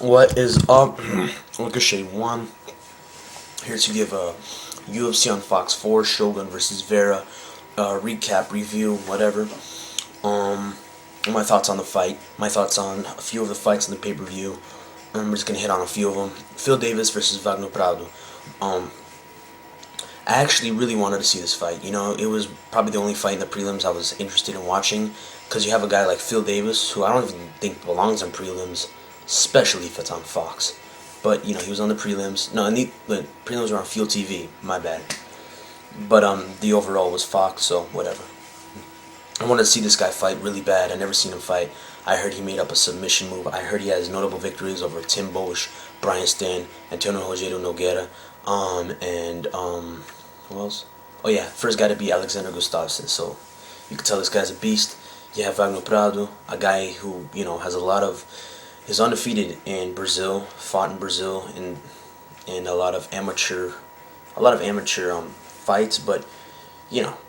What is up? Ricochet 1 here to give a UFC on Fox 4 Shogun versus Vera recap, review, whatever. Um, my thoughts on the fight, my thoughts on a few of the fights in the pay-per-view. I'm just gonna hit on a few of them. Phil Davis versus Wagner Prado. Um, I actually really wanted to see this fight. You know, it was probably the only fight in the prelims I was interested in watching because you have a guy like Phil Davis who I don't even think belongs on prelims, especially if it's on Fox. But you know, he was on the prelims. No, and the prelims were on Field TV. My bad. But the overall was Fox, so whatever. I wanted to see this guy fight really bad. I never seen him fight. I heard he made up a submission move. I heard he has notable victories over Tim Bosch, Brian Stan, Antonio Rogério Nogueira, and who else? Oh yeah, first guy to beat Alexander Gustafsson. So you can tell this guy's a beast. You have Wagner Prado, a guy who has is undefeated in Brazil, fought in Brazil in a lot of amateur fights, but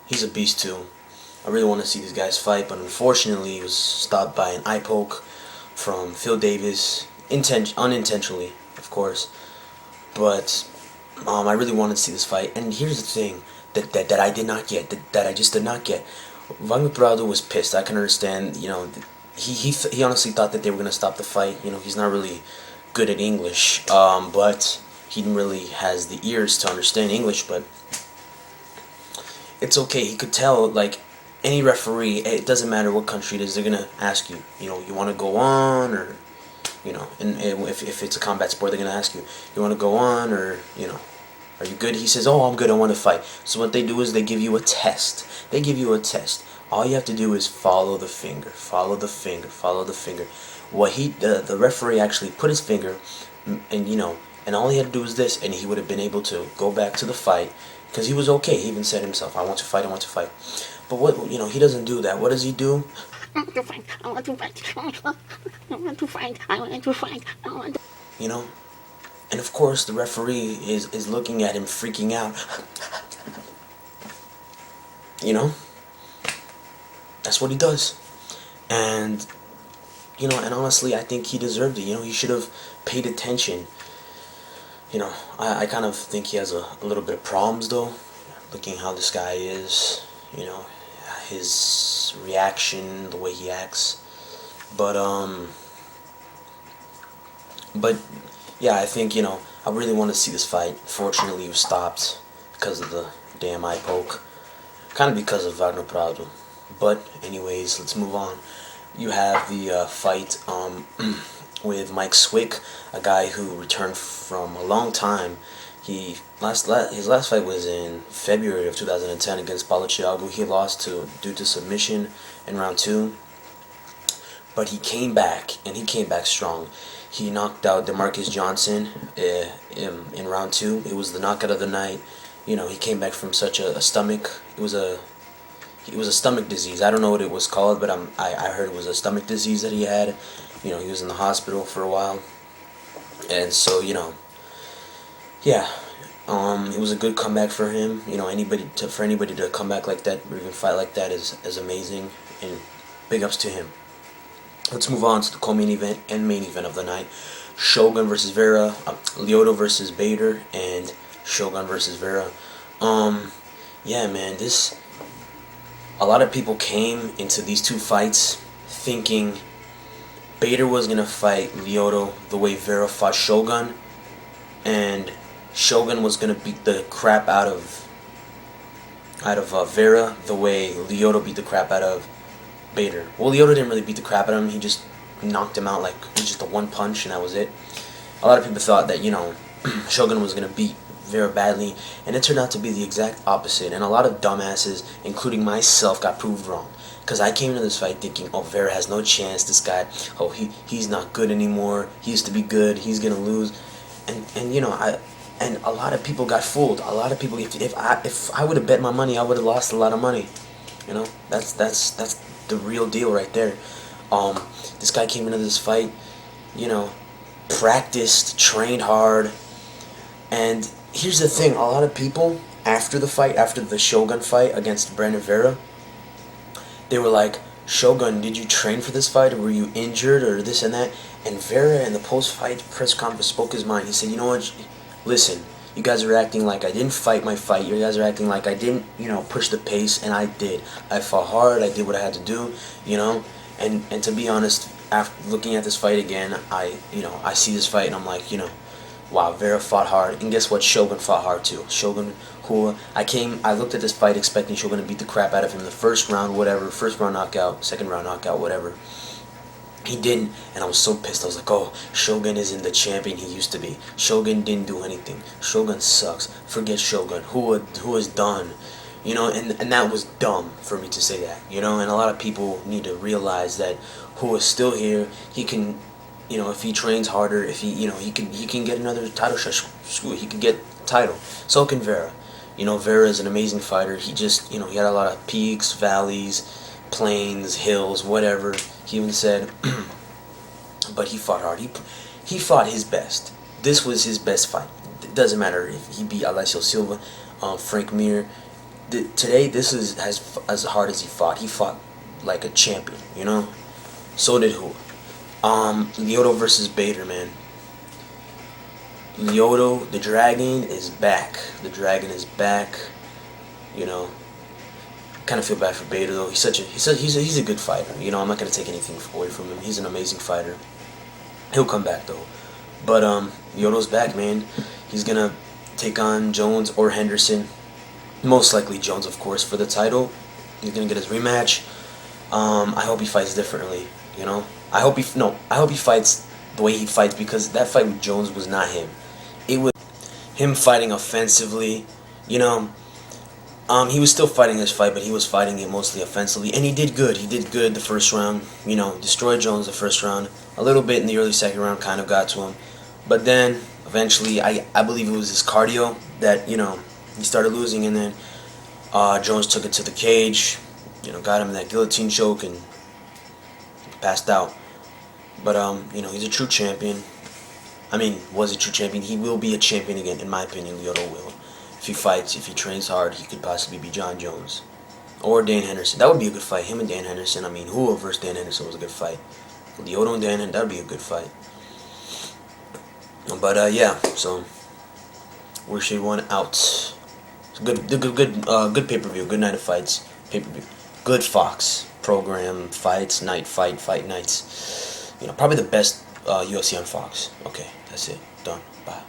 he's a beast too. I really want to see these guys fight, but unfortunately he was stopped by an eye poke from Phil Davis, unintentionally, of course. But I really wanted to see this fight, and here's the thing that I did not get, that I just did not get. Wagner Prado was pissed. I can understand, he honestly thought that they were gonna stop the fight. He's not really good at English, but he really has the ears to understand English. But it's okay. He could tell, like any referee, it doesn't matter what country it is, they're gonna ask you, you want to go on, or and if it's a combat sport, they're gonna ask you, you want to go on, or are you good? He says, oh, I'm good, I want to fight. So what they do is they give you a test. They give you a test. All you have to do is follow the finger, follow the finger, follow the finger. The referee actually put his finger, and all he had to do was this, and he would have been able to go back to the fight, because he was okay. He even said himself, I want to fight, I want to fight. But he doesn't do that. What does he do? I want to fight, I want to fight, I want to fight, I want to fight, I want to fight, I want to... And of course the referee is looking at him freaking out. That's what he does. And and honestly, I think he deserved it. He should have paid attention. I kind of think he has a little bit of problems, though, looking how this guy is, his reaction, the way he acts. But yeah, I think, I really want to see this fight. Fortunately, he was stopped because of the damn eye poke. Kind of because of Wagner Prado. But anyways, let's move on. You have the fight with Mike Swick, a guy who returned from a long time. His last fight was in February of 2010 against Paulo Thiago. He lost due to submission in round 2. But he came back, and he came back strong. He knocked out DeMarcus Johnson in round 2. It was the knockout of the night. He came back from such a stomach. It was a stomach disease. I don't know what it was called, but I heard it was a stomach disease that he had. He was in the hospital for a while, and so yeah. It was a good comeback for him. For anybody to come back like that or even fight like that is amazing, and big ups to him. Let's move on to the co-main event and main event of the night: Shogun versus Vera, Lyoto versus Bader, and Shogun versus Vera. Yeah, man, a lot of people came into these two fights thinking Bader was gonna fight Lyoto the way Vera fought Shogun, and Shogun was gonna beat the crap out of Vera the way Lyoto beat the crap out of Bader. Well, Lyoto didn't really beat the crap out of him. He just knocked him out, like it was just a one punch, and that was it. A lot of people thought that Shogun was gonna beat Vera badly, and it turned out to be the exact opposite. And a lot of dumbasses, including myself, got proved wrong. Because I came into this fight thinking, oh, Vera has no chance. This guy, oh, he's not good anymore. He used to be good. He's gonna lose. And a lot of people got fooled. A lot of people, if I would have bet my money, I would have lost a lot of money. That's the real deal right there. This guy came into this fight, practiced, trained hard, and here's the thing: a lot of people after the fight, after the Shogun fight against Brandon Vera, they were like, Shogun, did you train for this fight, or were you injured, or this and that? And Vera in the post-fight press conference spoke his mind. He said, you know what, listen, you guys are acting like I didn't fight my fight. You guys are acting like I didn't, push the pace, and I did. I fought hard. I did what I had to do, And to be honest, after looking at this fight again, I see this fight and I'm like, wow, Vera fought hard. And guess what? Shogun fought hard too. Shogun, who I looked at this fight expecting Shogun to beat the crap out of him in the first round, whatever, first round knockout, second round knockout, whatever. He didn't, and I was so pissed. I was like, oh, Shogun isn't the champion he used to be. Shogun didn't do anything. Shogun sucks. Forget Shogun. Who is done? And that was dumb for me to say that. And a lot of people need to realize that who is still here, he can, if he trains harder, if he can get another title shot. Screw it, he can get title. So can Vera. Vera is an amazing fighter. He just, he had a lot of peaks, valleys, plains, hills, whatever. He even said, but he fought hard. He fought his best. This was his best fight. It doesn't matter if he beat Alessio Silva, Frank Mir. Today, this is as hard as he fought. He fought like a champion, So did who? Lyoto versus Bader, man. Lyoto, the Dragon, is back. The Dragon is back. Kind of feel bad for Bader though. He's a good fighter. I'm not gonna take anything away from him. He's an amazing fighter. He'll come back though. But Lyoto's back, man. He's gonna take on Jones or Henderson. Most likely Jones, of course, for the title. He's gonna get his rematch. I hope he fights differently. I hope he fights the way he fights, because that fight with Jones was not him. It was him fighting offensively. He was still fighting this fight, but he was fighting it mostly offensively, and he did good. He did good the first round. Destroyed Jones the first round. A little bit in the early second round kind of got to him, but then eventually, I believe it was his cardio that he started losing, and then Jones took it to the cage, got him in that guillotine choke and passed out. But he's a true champion. Was a true champion. He will be a champion again, in my opinion. Lyoto will. If he fights, if he trains hard, he could possibly be John Jones. Or Dan Henderson. That would be a good fight. Him and Dan Henderson. Who versus Dan Henderson was a good fight. Lyoto and Dan Henderson, that would be a good fight. But, yeah. So, wish everyone out. Good pay-per-view. Good night of fights. Pay-per-view. Good Fox program. Fight nights. Probably the best UFC on Fox. Okay, that's it. Done. Bye.